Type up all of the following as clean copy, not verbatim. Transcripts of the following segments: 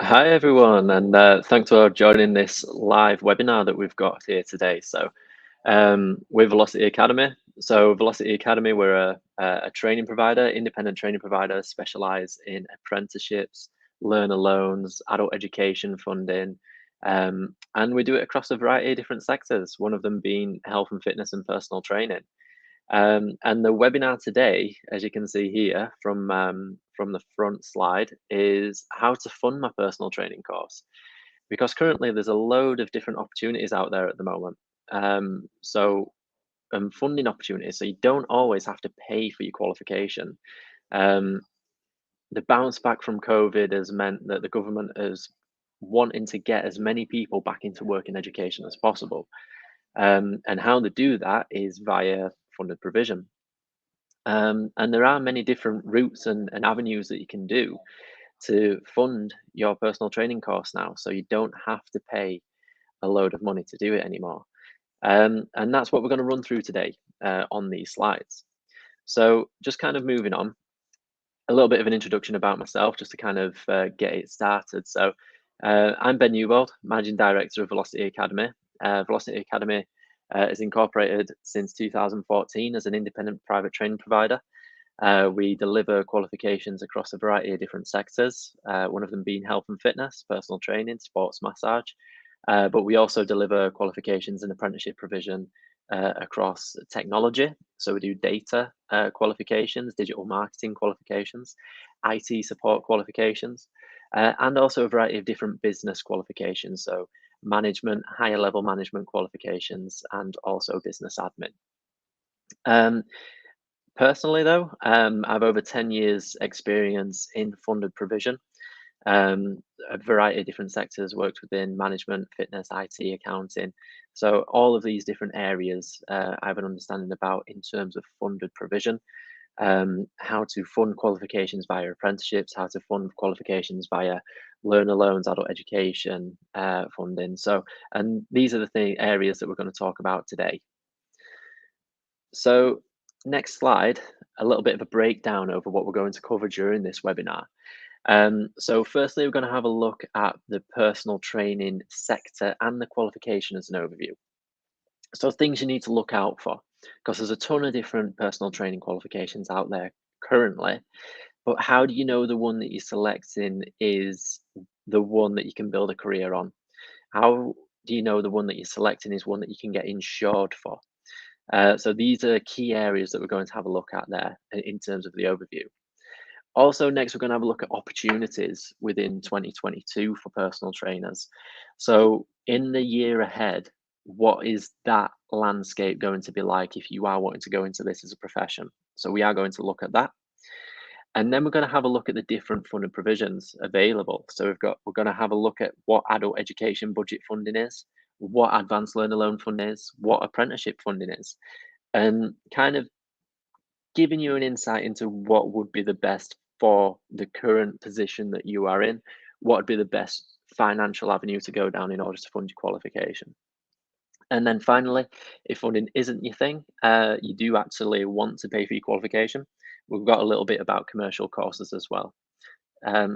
Hi everyone, and thanks for joining this live webinar that we've got here today. We're Velocity Academy. So Velocity Academy, we're a training provider, independent training provider, specialised in apprenticeships, learner loans, adult education funding, and we do it across a variety of different sectors. One of them being health and fitness and personal training. And the webinar today, as you can see here from the front slide, is how to fund my personal training course. Because currently there's a load of different opportunities out there at the moment. Funding opportunities, so you don't always have to pay for your qualification. Um, the bounce back from COVID has meant that the government is wanting to get as many people back into work in education as possible. And how they do that is via funded provision. And there are many different routes and avenues that you can do to fund your personal training course now. So you don't have to pay a load of money to do it anymore. And that's what we're going to run through today on these slides. So just kind of moving on, a little bit of an introduction about myself, just to kind of get it started. I'm Ben Newbold, Managing Director of Velocity Academy. Velocity Academy is incorporated since 2014 as an independent private training provider. We deliver qualifications across a variety of different sectors, one of them being health and fitness, personal training, sports massage. But we also deliver qualifications and apprenticeship provision across technology. So we do data qualifications, digital marketing qualifications, IT support qualifications, and also a variety of different business qualifications. So management, higher level management qualifications, and also business admin. Um, Personally, though, I've over 10 years experience in funded provision, um, a variety of different sectors, worked within management, fitness, IT, accounting. So all of these different areas I have an understanding about in terms of funded provision, how to fund qualifications via apprenticeships, how to fund qualifications via learner loans, adult education funding. And these are the areas that we're going to talk about today. So next slide, a little bit of a breakdown over what we're going to cover during this webinar. So firstly, we're going to have a look at the personal training sector and the qualification as an overview. So things you need to look out for, because there's a ton of different personal training qualifications out there currently, but how do you know the one that you're selecting is the one that you can build a career on? How do you know the one that you're selecting is one that you can get insured for? So these are key areas that we're going to have a look at there in terms of the overview. Also, next, we're going to have a look at opportunities within 2022 for personal trainers. So in the year ahead, what is that landscape going to be like if you are wanting to go into this as a profession? So we are going to look at that. And then we're going to have a look at the different funding provisions available. So we're going to have a look at what adult education budget funding is, what advanced learner loan fund is, what apprenticeship funding is, and kind of giving you an insight into what would be the best for the current position that you are in, what would be the best financial avenue to go down in order to fund your qualification. And then finally, if funding isn't your thing, you do actually want to pay for your qualification, we've got a little bit about commercial courses as well.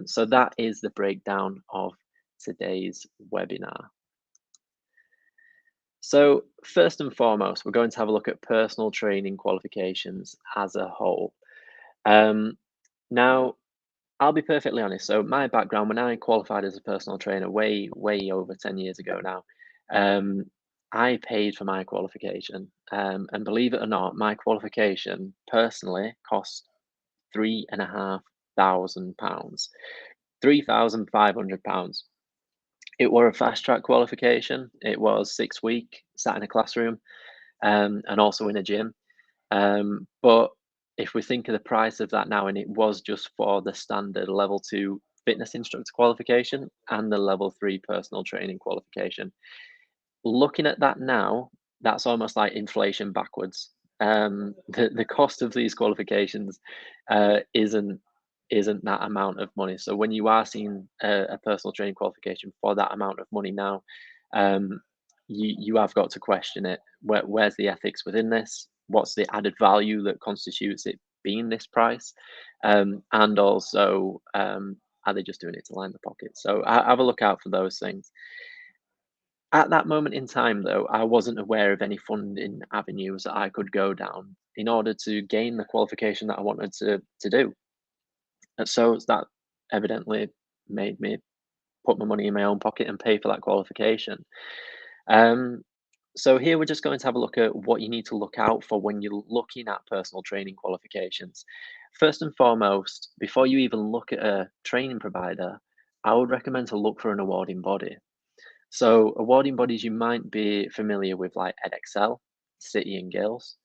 So that is the breakdown of today's webinar. So first and foremost, we're going to have a look at personal training qualifications as a whole. Now, I'll be perfectly honest. So my background, when I qualified as a personal trainer way over 10 years ago now, um, I paid for my qualification. And believe it or not, my qualification personally cost £3,500, £3,500. It were a fast track qualification. It was 6 week, sat in a classroom, and also in a gym. But if we think of the price of that now, and it was just for the standard level 2 fitness instructor qualification and the level 3 personal training qualification, looking at that now, that's almost like inflation backwards. The cost of these qualifications isn't that amount of money. So when you are seeing a personal training qualification for that amount of money now, um, you have got to question it. Where's the ethics within this? What's the added value that constitutes it being this price? And also, are they just doing it to line the pocket? So have a look out for those things. At that moment in time, though, I wasn't aware of any funding avenues that I could go down in order to gain the qualification that I wanted to do. And so that evidently made me put my money in my own pocket and pay for that qualification. Um, so here we're just going to have a look at what you need to look out for when you're looking at personal training qualifications. First and foremost, before you even look at a training provider, I would recommend to look for an awarding body. So awarding bodies you might be familiar with, like EdXL, City and Guilds.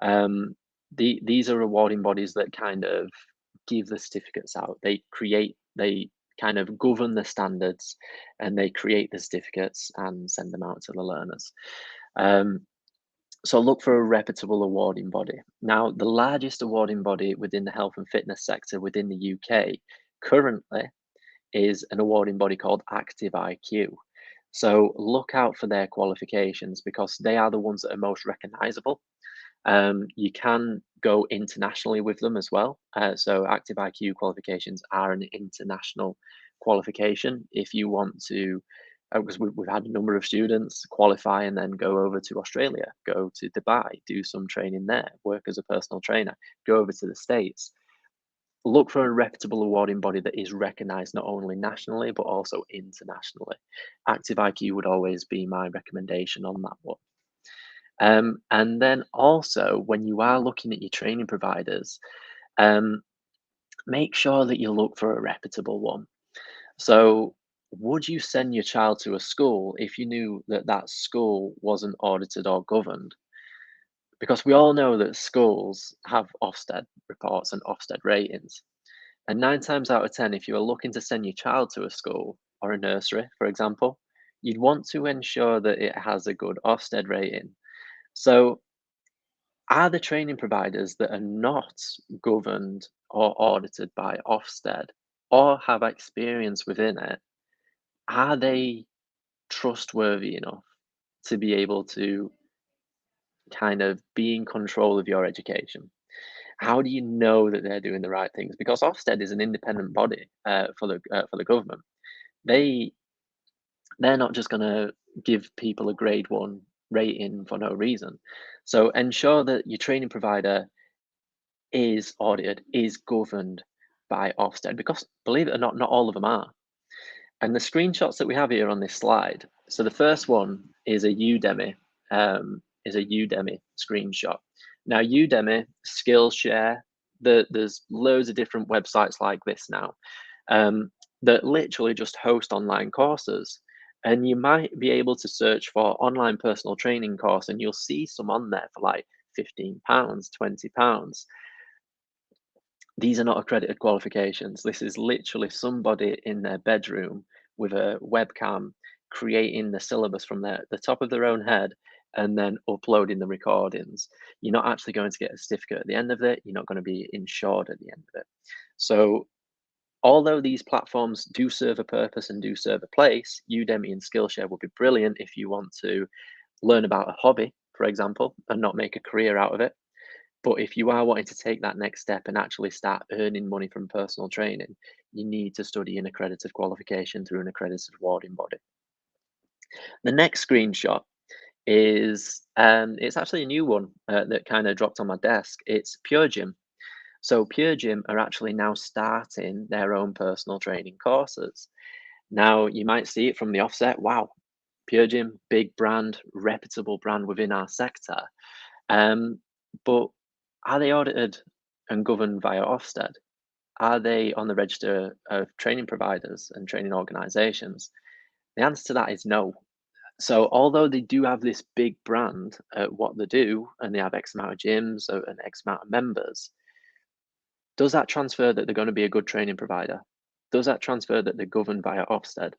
Um, these are awarding bodies that kind of give the certificates out. They kind of govern the standards, and they create the certificates and send them out to the learners. Um, so look for a reputable awarding body. Now, the largest awarding body within the health and fitness sector within the UK currently is an awarding body called Active IQ. So look out for their qualifications because they are the ones that are most recognizable. You can go internationally with them as well. So Active IQ qualifications are an international qualification. If you want to, because we've had a number of students qualify and then go over to Australia, go to Dubai, do some training there, work as a personal trainer, go over to the States. Look for a reputable awarding body that is recognized not only nationally but also internationally. Active IQ would always be my recommendation on that one. And then also, when you are looking at your training providers, um, make sure that you look for a reputable one. So, would you send your child to a school if you knew that that school wasn't audited or governed? Because we all know that schools have Ofsted reports and Ofsted ratings. And nine times out of 10, if you are looking to send your child to a school or a nursery, for example, you'd want to ensure that it has a good Ofsted rating. So, are the training providers that are not governed or audited by Ofsted or have experience within it, are they trustworthy enough to be able to kind of be in control of your education? How do you know that they're doing the right things? Because Ofsted is an independent body for the government. They they're not just going to give people a grade one rating for no reason. So ensure that your training provider is audited, is governed by Ofsted, because believe it or not, not all of them are. And the screenshots that we have here on this slide. So the first one is a Udemy screenshot. Now Udemy, Skillshare, there's loads of different websites like this now that literally just host online courses. And you might be able to search for online personal training course, and you'll see some on there for like £15, £20. These are not accredited qualifications. This is literally somebody in their bedroom with a webcam creating the syllabus from the top of their own head and then uploading the recordings. You're not actually going to get a certificate at the end of it. You're not going to be insured at the end of it. So, although these platforms do serve a purpose and do serve a place, Udemy and Skillshare would be brilliant if you want to learn about a hobby, for example, and not make a career out of it. But if you are wanting to take that next step and actually start earning money from personal training, you need to study an accredited qualification through an accredited awarding body. The next screenshot is it's actually a new one that kind of dropped on my desk. It's Pure Gym. So Pure Gym are actually now starting their own personal training courses. Now you might see it from the offset. Wow, Pure Gym, big brand, reputable brand within our sector. Um, but are they audited and governed via Ofsted? Are they on the register of training providers and training organizations? The answer to that is no. So, although they do have this big brand at what they do, and they have X amount of gyms and X amount of members, does that transfer that they're going to be a good training provider? Does that transfer that they're governed via Ofsted?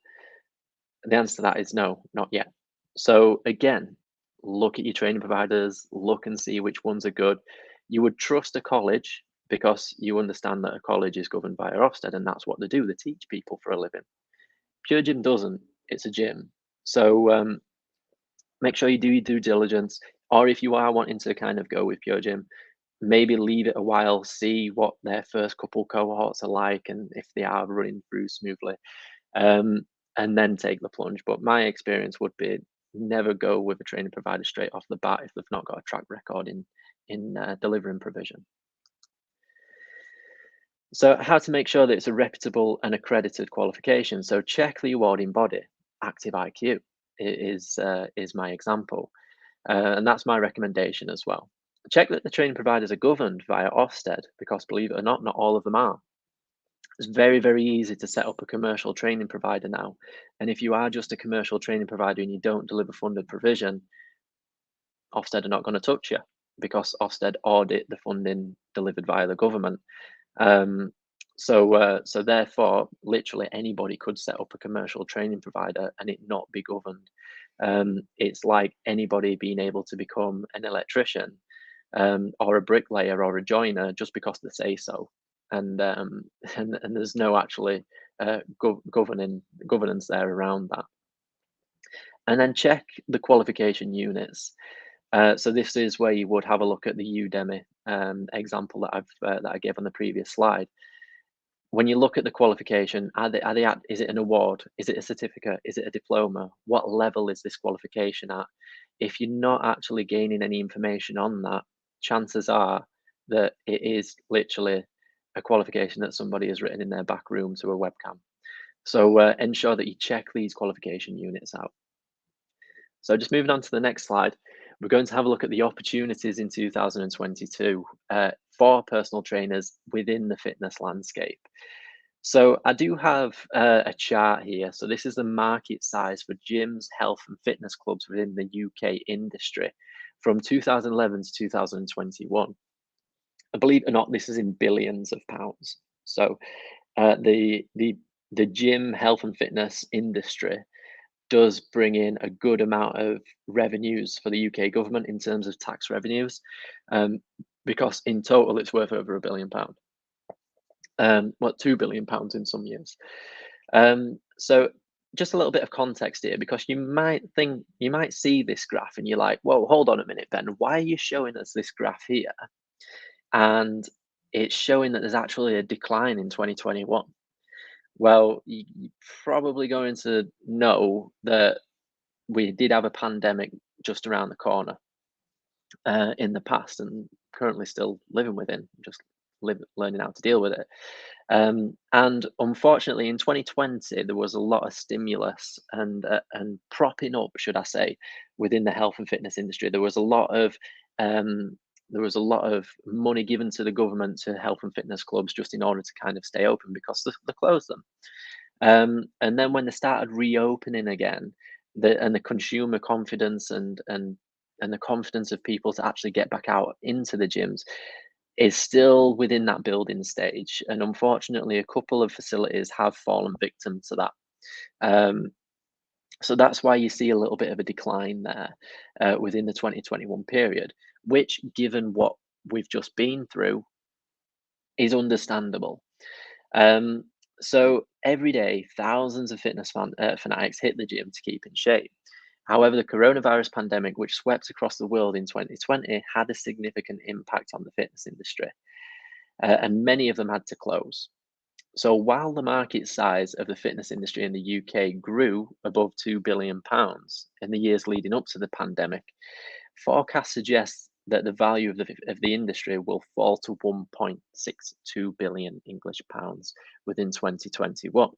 The answer to that is no, not yet. So again, look at your training providers, look and see which ones are good. You would trust a college because you understand that a college is governed by Ofsted and that's what they do. They teach people for a living. Pure Gym doesn't, it's a gym. So make sure you do your due diligence. Or if you are wanting to kind of go with Pure Gym, maybe leave it a while, see what their first couple cohorts are like, and if they are running through smoothly, um, and then take the plunge. But my experience would be never go with a training provider straight off the bat if they've not got a track record in delivering provision. So, how to make sure that it's a reputable and accredited qualification? So, check the awarding body. Active IQ is my example, and that's my recommendation as well. Check that the training providers are governed via Ofsted, because believe it or not all of them are. It's very, very easy to set up a commercial training provider now. And if you are just a commercial training provider and you don't deliver funded provision, Ofsted are not going to touch you, because Ofsted audit the funding delivered via the government. Um, so therefore, literally anybody could set up a commercial training provider and it not be governed. It's like anybody being able to become an electrician, or a bricklayer or a joiner just because they say so, and and there's no actually governance there around that. And then check the qualification units. So this is where you would have a look at the Udemy example that I gave on the previous slide. When you look at the qualification, are they at, is it an award? Is it a certificate? Is it a diploma? What level is this qualification at? If you're not actually gaining any information on that, chances are that it is literally a qualification that somebody has written in their back room to a webcam. So ensure that you check these qualification units out. So just moving on to the next slide, we're going to have a look at the opportunities in 2022 for personal trainers within the fitness landscape. So I do have a chart here. So this is the market size for gyms, health and fitness clubs within the UK industry from 2011 to 2021. And believe it or not, this is in billions of pounds. So the gym, health and fitness industry does bring in a good amount of revenues for the UK government in terms of tax revenues, um, because in total it's worth over £1 billion. What, £2 billion in some years. So just a little bit of context here, because you might see this graph and you're like, whoa, hold on a minute, Ben, why are you showing us this graph here? And it's showing that there's actually a decline in 2021. Well, you're probably going to know that we did have a pandemic just around the corner in the past, and currently still living within, just learning how to deal with it. And unfortunately, in 2020, there was a lot of stimulus and propping up, should I say, within the health and fitness industry. Um, there was a lot of money given to the government to health and fitness clubs just in order to kind of stay open, because they closed them. And then when they started reopening again, the consumer confidence and the confidence of people to actually get back out into the gyms is still within that building stage. And unfortunately, a couple of facilities have fallen victim to that. Um, so that's why you see a little bit of a decline there within the 2021 period, which, given what we've just been through, is understandable. Um, so every day, thousands of fanatics hit the gym to keep in shape. However, the coronavirus pandemic, which swept across the world in 2020, had a significant impact on the fitness industry, and many of them had to close. So while the market size of the fitness industry in the UK grew above £2 billion in the years leading up to the pandemic, forecasts suggest that the value of the industry will fall to 1.62 billion English pounds within 2021.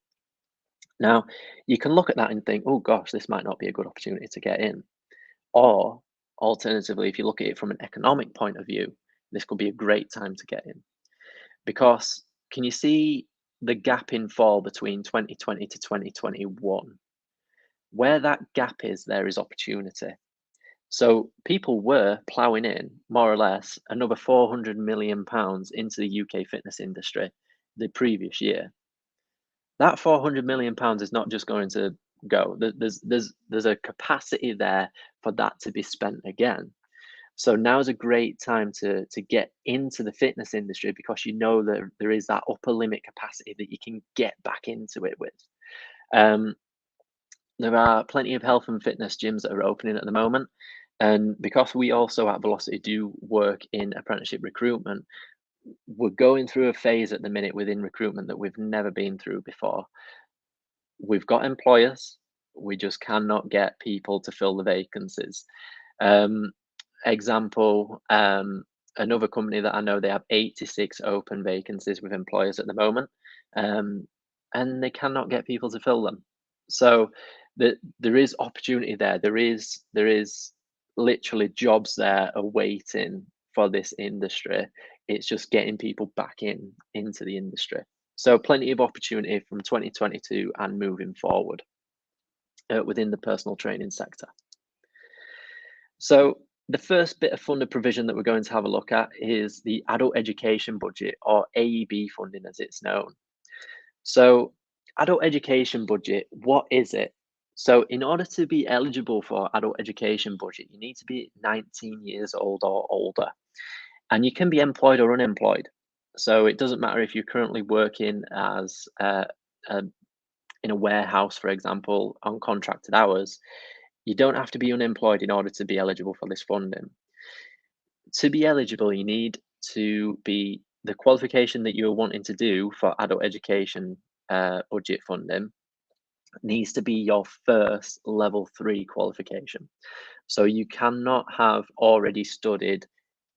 Now, you can look at that and think, oh gosh, this might not be a good opportunity to get in. Or alternatively, if you look at it from an economic point of view, this could be a great time to get in. Because can you see the gap in fall between 2020 to 2021? Where that gap is, there is opportunity. So people were ploughing in more or less another £400 million into the UK fitness industry the previous year. That £400 million is not just going to go. There's a capacity there for that to be spent again. So now is a great time to get into the fitness industry, because you know that there is that upper limit capacity that you can get back into it with. Um, there are plenty of health and fitness gyms that are opening at the moment. And because we also at Velocity do work in apprenticeship recruitment, we're going through a phase at the minute within recruitment that we've never been through before. We've got employers, we just cannot get people to fill the vacancies. Um, example, another company that I know, they have 86 open vacancies with employers at the moment, um, and they cannot get people to fill them. So there is opportunity there. There is literally jobs there awaiting for this industry. It's just getting people back into the industry. So plenty of opportunity from 2022 and moving forward within the personal training sector. So the first bit of funded provision that we're going to have a look at is the adult education budget, or AEB funding as it's known. So adult education budget, what is it? So in order to be eligible for adult education budget, you need to be 19 years old or older, and you can be employed or unemployed. So it doesn't matter if you're currently working as a in a warehouse, for example, on contracted hours. You don't have to be unemployed in order to be eligible for this funding. To be eligible, you need to be the qualification that you're wanting to do for adult education budget funding needs to be your first level 3 qualification. So you cannot have already studied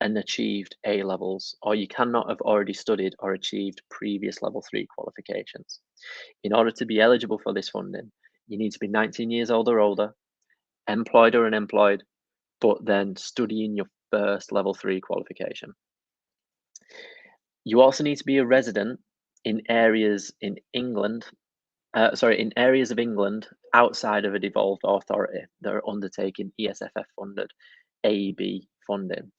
and achieved A levels, or you cannot have already studied or achieved previous level 3 qualifications. In order to be eligible for this funding, you need to be 19 years old or older, employed or unemployed, but then studying your first level 3 qualification. You also need to be a resident in areas in England, in areas of England outside of a devolved authority that are undertaking ESFF funded AEB funding.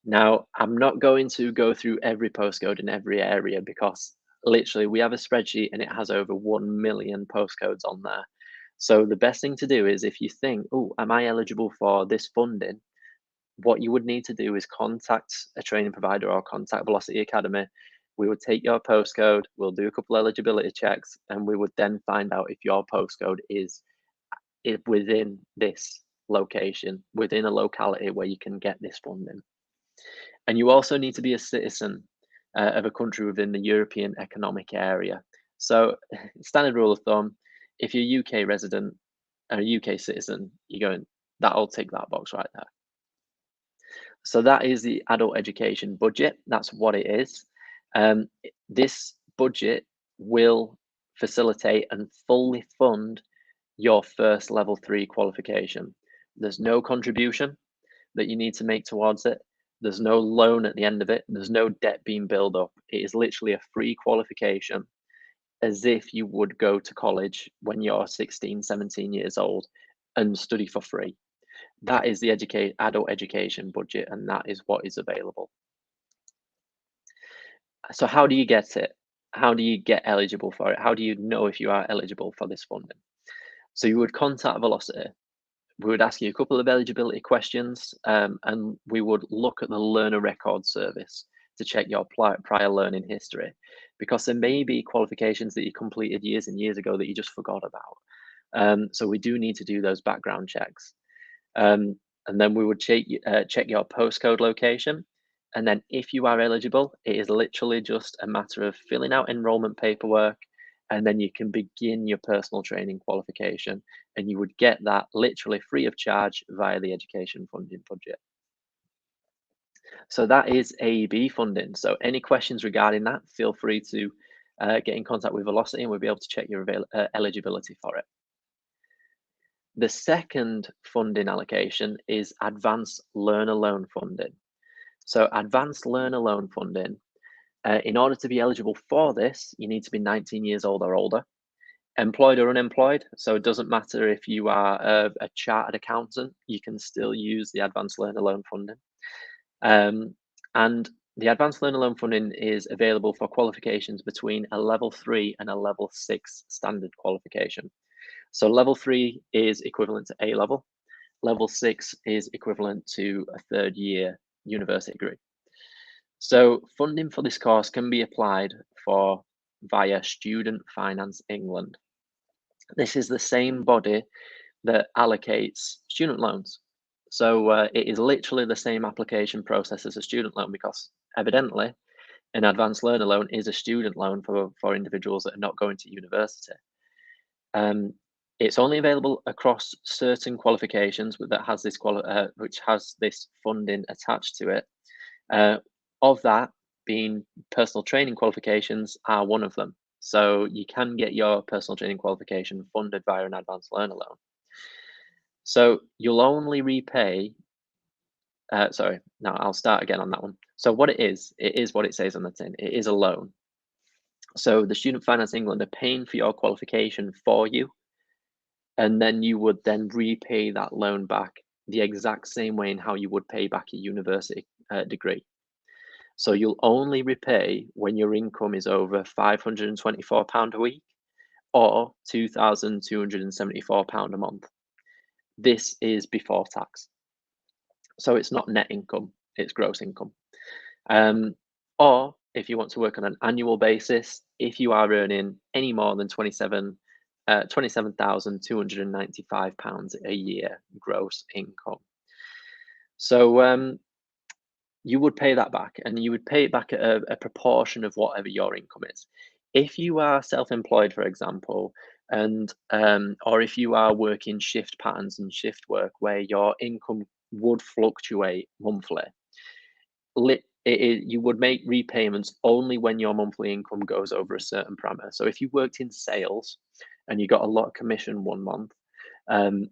Now, I'm not going to go through every postcode in every area because literally we have a spreadsheet and it has over 1 million postcodes on there. So the best thing to do is, if you think, oh, am I eligible for this funding? What you would need to do is contact a training provider or contact Velocity Academy. We would take your postcode, we'll do a couple eligibility checks, and we would then find out if your postcode is within this location, within a locality where you can get this funding. And you also need to be a citizen of a country within the European Economic Area. So, standard rule of thumb, if you're a UK resident or a UK citizen, you're going, that'll tick that box right there. So that is the adult education budget. That's what it is. This budget will facilitate and fully fund your first level 3 qualification. There's no contribution that you need to make towards it. There's no loan at the end of it. There's no debt being built up. It is literally a free qualification, as if you would go to college when you're 16, 17 years old and study for free. That is the adult education budget, and that is what is available. So how do you get it? How do you get eligible for it? How do you know if you are eligible for this funding? So you would contact Velocity. We would ask you a couple of eligibility questions, and we would look at the learner record service to check your prior learning history, because there may be qualifications that you completed years and years ago that you just forgot about. So we do need to do those background checks. And then we would check your postcode location. And then if you are eligible, it is literally just a matter of filling out enrollment paperwork, and then you can begin your personal training qualification. And you would get that literally free of charge via the education funding budget. So that is AEB funding. So any questions regarding that, feel free to get in contact with Velocity and we'll be able to check your eligibility for it. The second funding allocation is Advanced Learner Loan Funding. So Advanced Learner Loan Funding, in order to be eligible for this, you need to be 19 years old or older, employed or unemployed. So it doesn't matter if you are a chartered accountant, you can still use the Advanced Learner Loan Funding. And the Advanced Learner Loan Funding is available for qualifications between a level 3 and a level 6 standard qualification. So level 3 is equivalent to A level. Level 6 is equivalent to a third year university degree. So funding for this course can be applied for via Student Finance England. This is the same body that allocates student loans. So it is literally the same application process as a student loan because evidently an advanced learner loan is a student loan for individuals that are not going to university. Um, it's only available across certain qualifications that has this which has this funding attached to it. Uh, of that being personal training qualifications are one of them. So you can get your personal training qualification funded via an advanced learner loan. So you'll only repay. Sorry, no, I'll start again on that one. So what it is what it says on the tin. It is a loan. So the Student Finance England are paying for your qualification for you, and then you would then repay that loan back the exact same way in how you would pay back a university degree. So you'll only repay when your income is over £524 a week or £2,274 a month. This is before tax. So it's not net income, it's gross income. Or if you want to work on an annual basis, if you are earning any more than £27,295 a year gross income. So you would pay that back, and you would pay it back at a proportion of whatever your income is. If you are self-employed, for example, and or if you are working shift patterns and shift work where your income would fluctuate monthly, you would make repayments only when your monthly income goes over a certain parameter. So if you worked in sales and you got a lot of commission one month, um,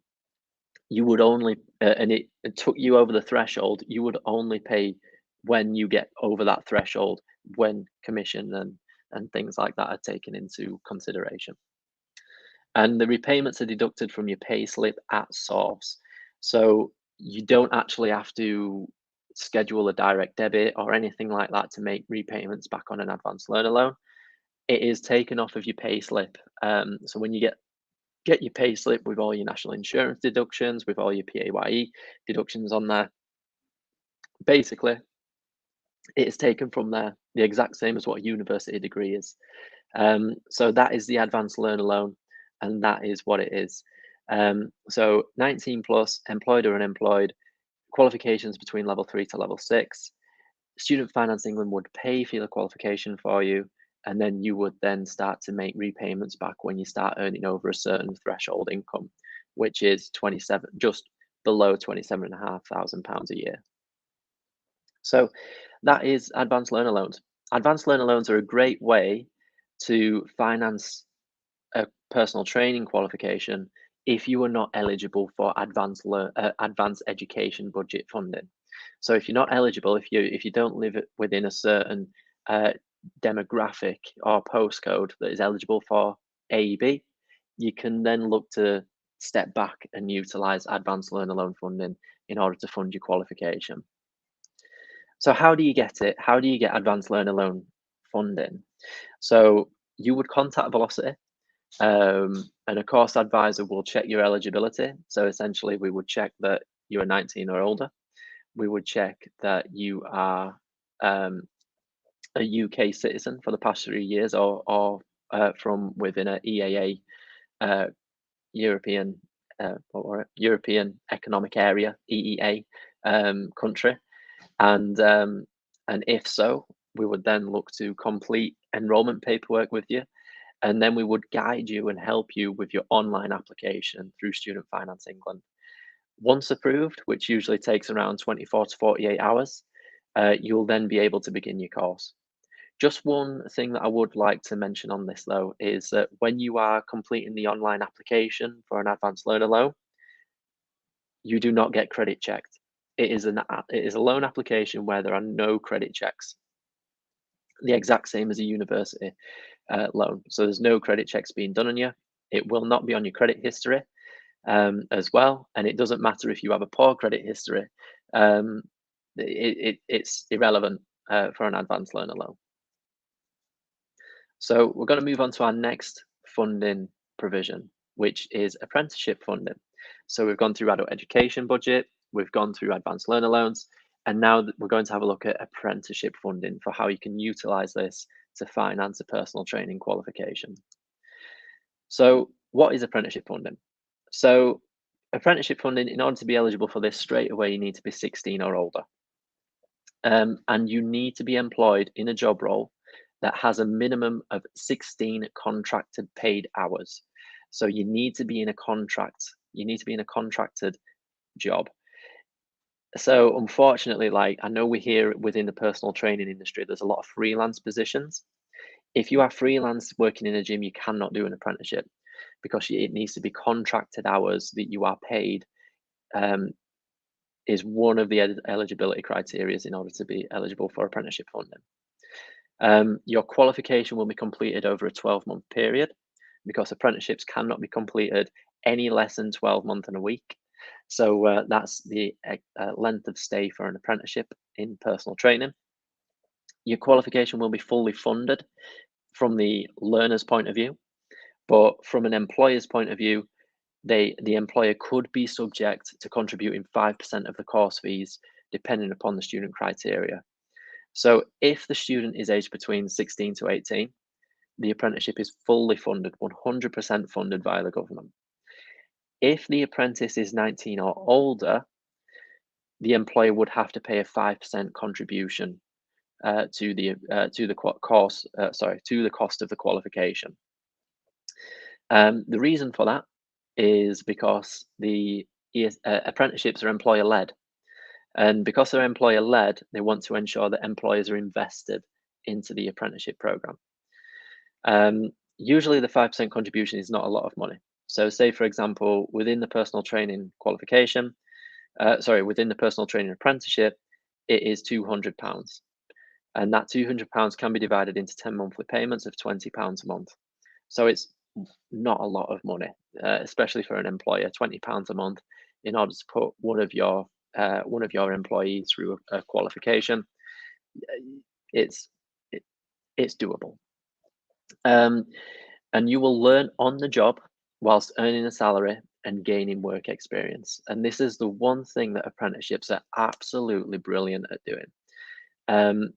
you would only and it took you over the threshold, you would only pay when you get over that threshold, when commission and things like that are taken into consideration. And the repayments are deducted from your pay slip at source. So you don't actually have to schedule a direct debit or anything like that to make repayments back on an advanced learner loan. It is taken off of your pay slip. So when you get your pay slip with all your national insurance deductions, with all your PAYE deductions on there, basically it is taken from there, the exact same as what a university degree is. So that is the advanced learner loan, and that is what it is. So 19 plus, employed or unemployed, qualifications between level 3 to level 6. Student Finance England would pay for the qualification for you, and then you would then start to make repayments back when you start earning over a certain threshold income, which is just below £27,500 a year. So that is advanced learner loans. Advanced learner loans are a great way to finance a personal training qualification if you are not eligible for advanced education budget funding. So if you're not eligible, if you don't live within a certain demographic or postcode that is eligible for AEB, you can then look to step back and utilize advanced learner loan funding in order to fund your qualification. So how do you get it? How do you get advanced learner loan funding? So you would contact Velocity, and a course advisor will check your eligibility. So essentially, we would check that you are 19 or older. We would check that you are um, a UK citizen for the past 3 years, or from within a EAA uh, European European Economic Area (EEA) country, and and if so, we would then look to complete enrolment paperwork with you, and then we would guide you and help you with your online application through Student Finance England. Once approved, which usually takes around 24 to 48 hours, you'll then be able to begin your course. Just one thing that I would like to mention on this though is that when you are completing the online application for an advanced learner loan, you do not get credit checked. It is a loan application where there are no credit checks, the exact same as a university loan. So there's no credit checks being done on you. It will not be on your credit history as well, and it doesn't matter if you have a poor credit history. Um, it's irrelevant for an advanced learner loan. So we're going to move on to our next funding provision, which is apprenticeship funding. So we've gone through adult education budget, we've gone through advanced learner loans, and now we're going to have a look at apprenticeship funding for how you can utilize this to finance a personal training qualification. So what is apprenticeship funding? So Apprenticeship funding, in order to be eligible for this straight away, you need to be 16 or older. And you need to be employed in a job role that has a minimum of 16 contracted paid hours. So you need to be in a contract. You need to be in a contracted job. So unfortunately, like I know we hear within the personal training industry, there's a lot of freelance positions. If you are freelance working in a gym, you cannot do an apprenticeship because it needs to be contracted hours that you are paid. Um, is one of the eligibility criteria in order to be eligible for apprenticeship funding. Your qualification will be completed over a 12-month period because apprenticeships cannot be completed any less than 12 months and a week. So that's the length of stay for an apprenticeship in personal training. Your qualification will be fully funded from the learner's point of view, but from an employer's point of view, the employer could be subject to contributing 5% of the course fees depending upon the student criteria. So if the student is aged between 16 to 18, the apprenticeship is fully funded, 100% funded by the government. If the apprentice is 19 or older, the employer would have to pay a 5% contribution to the course, to the cost of the qualification. The reason for that is because the apprenticeships are employer led, and because they're employer led, they want to ensure that employers are invested into the apprenticeship program. Usually, the 5% contribution is not a lot of money. So, say for example, within the personal training qualification, within the personal training apprenticeship, it is £200. And that £200 can be divided into 10 monthly payments of £20 a month. So it's not a lot of money, especially for an employer. £20 a month in order to put one of your employees through a qualification. It's it, it's doable, um, and you will learn on the job whilst earning a salary and gaining work experience. And this is the one thing that apprenticeships are absolutely brilliant at doing. Um,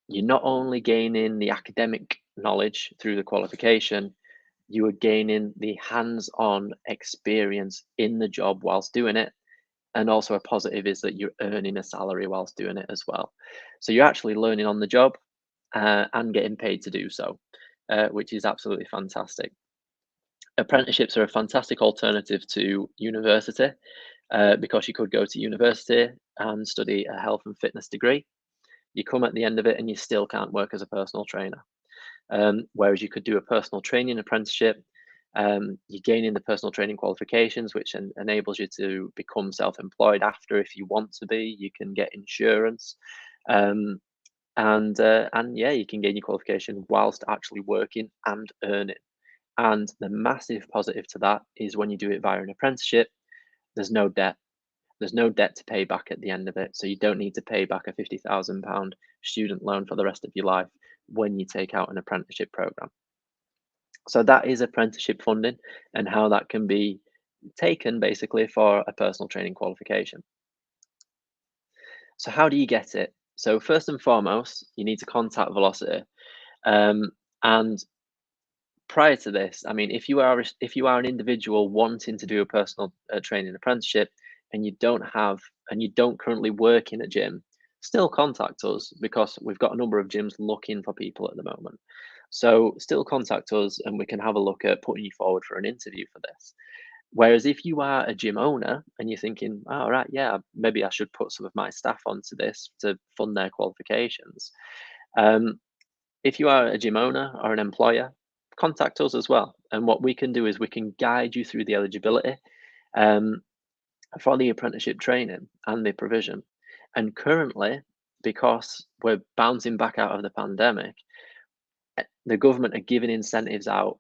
you're not only gaining the academic knowledge through the qualification, you are gaining the hands-on experience in the job whilst doing it. And also a positive is that you're earning a salary whilst doing it as well. So you're actually learning on the job and getting paid to do so, which is absolutely fantastic. Apprenticeships are a fantastic alternative to university because you could go to university and study a health and fitness degree. You come at the end of it and you still can't work as a personal trainer. Whereas you could do a personal training apprenticeship, you're gaining the personal training qualifications, which enables you to become self-employed after if you want to be. You can get insurance, um, and yeah, you can gain your qualification whilst actually working and earning. And the massive positive to that is when you do it via an apprenticeship, there's no debt. There's no debt to pay back at the end of it. So you don't need to pay back a £50,000 student loan for the rest of your life when you take out an apprenticeship program. So that is apprenticeship funding and how that can be taken basically for a personal training qualification. So how do you get it? So first and foremost, you need to contact Velocity. Um, and prior to this, I mean, if you are an individual wanting to do a personal training apprenticeship and you don't currently work in a gym, still contact us because we've got a number of gyms looking for people at the moment. So still contact us and we can have a look at putting you forward for an interview for this. Whereas if you are a gym owner and you're thinking, all right, yeah, maybe I should put some of my staff onto this to fund their qualifications. Um, if you are a gym owner or an employer, contact us as well. And what we can do is we can guide you through the eligibility um, for the apprenticeship training and the provision. And currently, because we're bouncing back out of the pandemic, the government are giving incentives out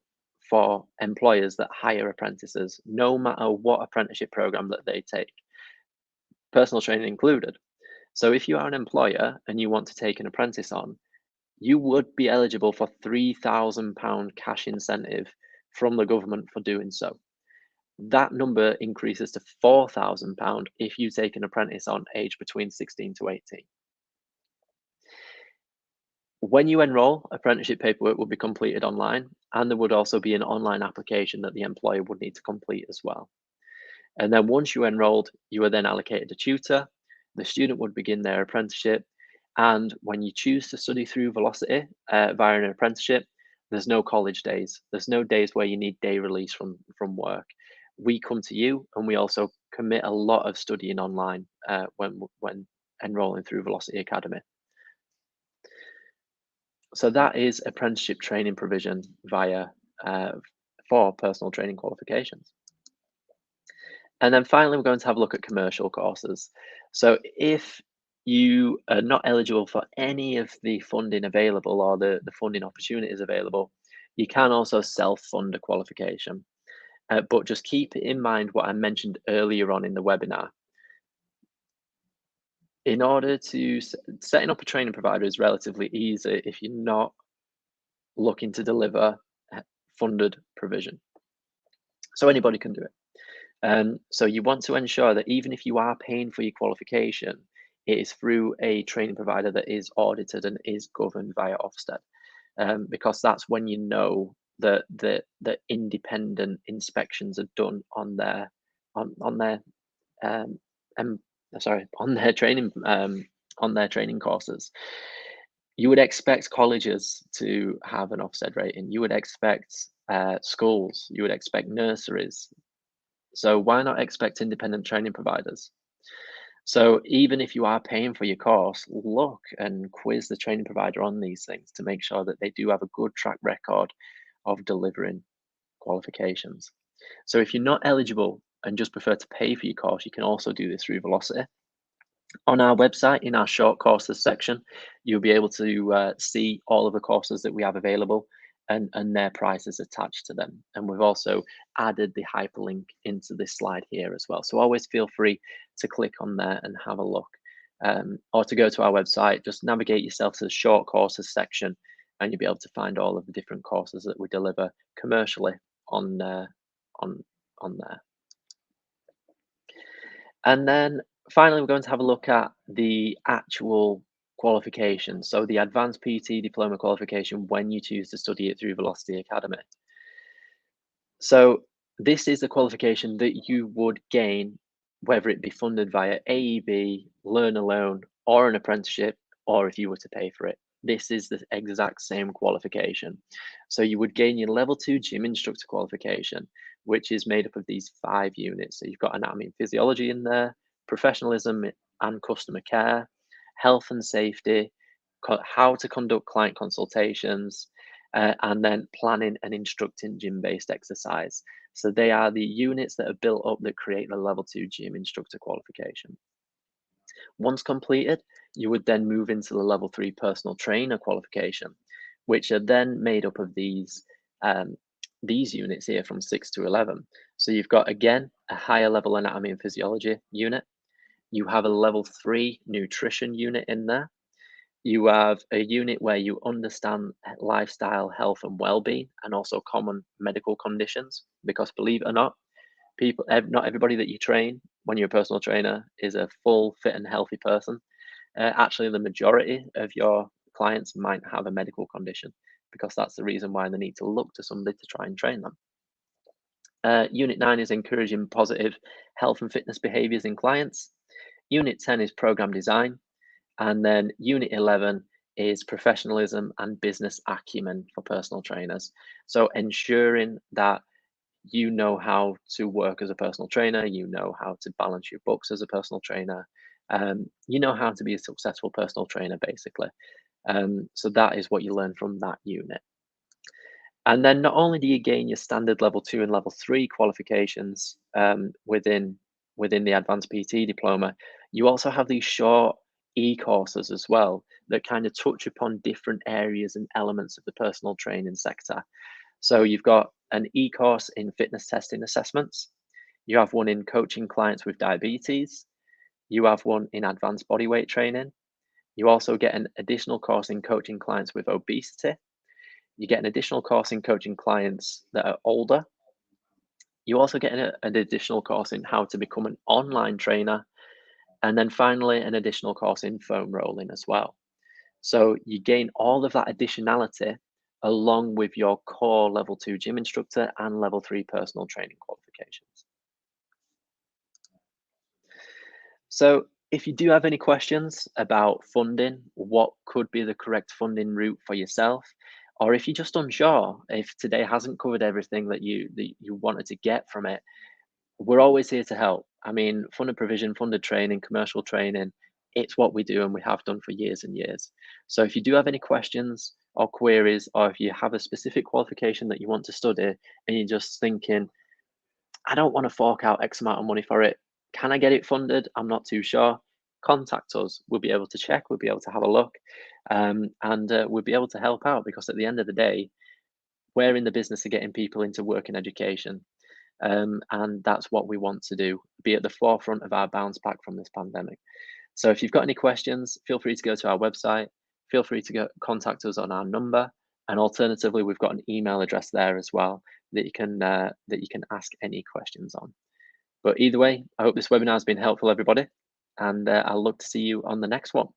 for employers that hire apprentices, no matter what apprenticeship program that they take, personal training included. So if you are an employer and you want to take an apprentice on, you would be eligible for £3,000 cash incentive from the government for doing so. That number increases to £4,000 if you take an apprentice on aged between 16 to 18. When you enroll, apprenticeship paperwork will be completed online, and there would also be an online application that the employer would need to complete as well. And then once you enrolled, you were then allocated a tutor. The student would begin their apprenticeship. And when you choose to study through Velocity via an apprenticeship, there's no college days. There's no days where you need day release from work. We come to you, and we also commit a lot of studying online when enrolling through Velocity Academy. So that is apprenticeship training provision via uh, for personal training qualifications. And then finally, we're going to have a look at commercial courses. So if you are not eligible for any of the funding available or the funding opportunities available, you can also self-fund a qualification. But just keep in mind what I mentioned earlier on in the webinar. In order to setting up a training provider is relatively easy if you're not looking to deliver funded provision. So anybody can do it. So you want to ensure that even if you are paying for your qualification, it is through a training provider that is audited and is governed via Ofsted, because that's when you know that the independent inspections are done on their um, on their training courses. You would expect colleges to have an Ofsted rating. You would expect schools. You would expect nurseries. So why not expect independent training providers? So even if you are paying for your course, look and quiz the training provider on these things to make sure that they do have a good track record of delivering qualifications. So if you're not eligible and just prefer to pay for your course, you can also do this through Velocity. On our website, in our short courses section, you'll be able to see all of the courses that we have available and their prices attached to them. And we've also added the hyperlink into this slide here as well. So always feel free to click on there and have a look. Or to go to our website, just navigate yourself to the short courses section and you'll be able to find all of the different courses that we deliver commercially on, on, on there. And then finally, we're going to have a look at the actual qualification. So the advanced PT diploma qualification when you choose to study it through Velocity Academy. So this is the qualification that you would gain, whether it be funded via AEB, Learn Alone, or an apprenticeship, or if you were to pay for it. This is the exact same qualification. So you would gain your level 2 gym instructor qualification, which is made up of these 5 units. So you've got anatomy and physiology in there, professionalism and customer care, health and safety, how to conduct client consultations, and then planning and instructing gym-based exercise. So they are the units that are built up that create the level 2 gym instructor qualification. Once completed, you would then move into the level 3 personal trainer qualification, which are then made up of these units here from 6 to 11. So you've got, again, a higher level anatomy and physiology unit. You have a level 3 nutrition unit in there. You have a unit where you understand lifestyle, health, and well-being, and also common medical conditions. Because believe it or not, not everybody that you train when you're a personal trainer is a full, fit, and healthy person. Actually, the majority of your clients might have a medical condition, because that's the reason why they need to look to somebody to try and train them. Unit 9 is encouraging positive health and fitness behaviors in clients. Unit 10 is program design. And then Unit 11 is professionalism and business acumen for personal trainers. So ensuring that you know how to work as a personal trainer, you know how to balance your books as a personal trainer, you know how to be a successful personal trainer, basically. So that is what you learn from that unit. And then not only do you gain your standard level 2 and level 3 qualifications within the advanced PT diploma, you also have these short e-courses as well that kind of touch upon different areas and elements of the personal training sector. So you've got an e-course in fitness testing assessments. You have one in coaching clients with diabetes. You have one in advanced bodyweight training. You also get an additional course in coaching clients with obesity. You get an additional course in coaching clients that are older. You also get an additional course in how to become an online trainer. And then finally, an additional course in foam rolling as well. So you gain all of that additionality along with your core level 2 gym instructor and level 3 personal training qualifications. So if you do have any questions about funding, what could be the correct funding route for yourself, or if you're just unsure, if today hasn't covered everything that you wanted to get from it, we're always here to help. I mean, funded provision, funded training, commercial training, it's what we do and we have done for years and years. So if you do have any questions or queries, or if you have a specific qualification that you want to study and you're just thinking, I don't want to fork out X amount of money for it. Can I get it funded? I'm not too sure. Contact us. We'll be able to check. We'll be able to have a look, and we'll be able to help out because at the end of the day, we're in the business of getting people into work and education, and that's what we want to do. Be at the forefront of our bounce back from this pandemic. So if you've got any questions, feel free to go to our website. Feel free to contact us on our number, and alternatively, we've got an email address there as well that you can ask any questions on. But either way, I hope this webinar has been helpful, everybody, and I'll look to see you on the next one.